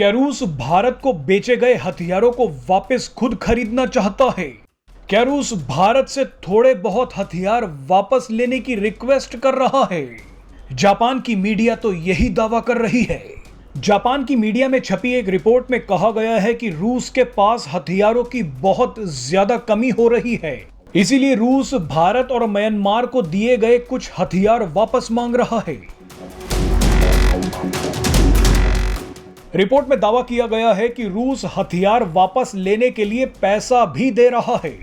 क्या रूस भारत को बेचे गए हथियारों को वापस खुद खरीदना चाहता है? क्या रूस भारत से थोड़े बहुत हथियार वापस लेने की रिक्वेस्ट कर रहा है? जापान की मीडिया तो यही दावा कर रही है। जापान की मीडिया में छपी एक रिपोर्ट में कहा गया है कि रूस के पास हथियारों की बहुत ज्यादा कमी हो रही है, इसीलिए रूस भारत और म्यांमार को दिए गए कुछ हथियार वापस मांग रहा है। रिपोर्ट में दावा किया गया है कि रूस हथियार वापस लेने के लिए पैसा भी दे रहा है।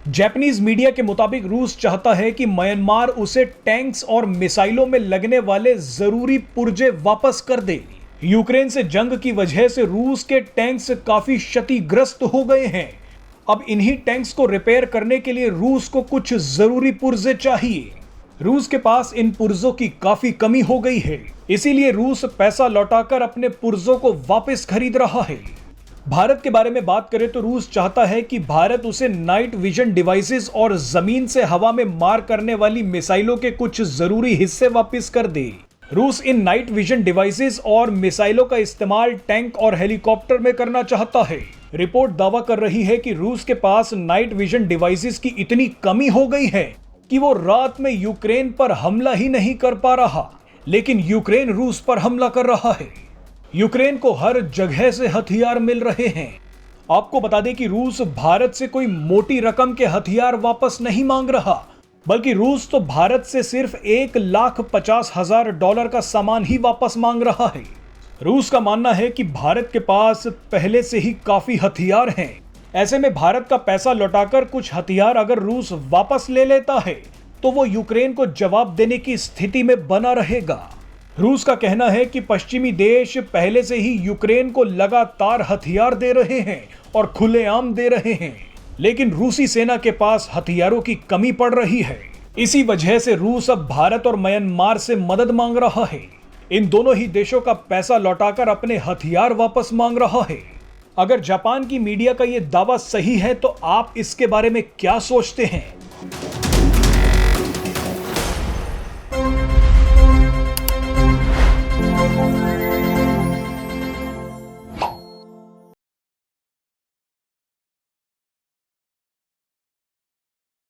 जापानीज मीडिया के मुताबिक रूस चाहता है कि म्यांमार उसे टैंक्स और मिसाइलों में लगने वाले जरूरी पुर्जे वापस कर दे। यूक्रेन से जंग की वजह से रूस के टैंक्स काफी क्षतिग्रस्त हो गए हैं। अब इन्हीं टैंक्स को रिपेयर करने के लिए रूस को कुछ जरूरी पुर्जे चाहिए। रूस के पास इन पुर्जों की काफी कमी हो गई है, इसीलिए रूस पैसा लौटाकर अपने पुर्जों को वापस खरीद रहा है। भारत के बारे में बात करें तो रूस चाहता है कि भारत उसे नाइट विजन डिवाइसेस और जमीन से हवा में मार करने वाली मिसाइलों के कुछ जरूरी हिस्से वापस कर दे। रूस इन नाइट विजन डिवाइसेस और मिसाइलों का इस्तेमाल टैंक और हेलीकॉप्टर में करना चाहता है। रिपोर्ट दावा कर रही है कि रूस के पास नाइट विजन डिवाइसेस की इतनी कमी हो गई है कि वो रात में यूक्रेन पर हमला ही नहीं कर पा रहा, लेकिन यूक्रेन रूस पर हमला कर रहा है। यूक्रेन को हर जगह से हथियार मिल रहे हैं। आपको बता दें कि रूस भारत से कोई मोटी रकम के हथियार वापस नहीं मांग रहा, बल्कि रूस तो भारत से सिर्फ $1,50,000 का सामान ही वापस मांग रहा है। रूस का मानना है कि भारत के पास पहले से ही काफी हथियार हैं। ऐसे में भारत का पैसा लौटाकर कुछ हथियार अगर रूस वापस ले लेता है तो वो यूक्रेन को जवाब देने की स्थिति में बना रहेगा। रूस का कहना है कि पश्चिमी देश पहले से ही यूक्रेन को लगातार हथियार दे रहे हैं और खुलेआम दे रहे हैं, लेकिन रूसी सेना के पास हथियारों की कमी पड़ रही है। इसी वजह से रूस अब भारत और म्यांमार से मदद मांग रहा है। इन दोनों ही देशों का पैसा लौटाकर अपने हथियार वापस मांग रहा है। अगर जापान की मीडिया का यह दावा सही है तो आप इसके बारे में क्या सोचते हैं?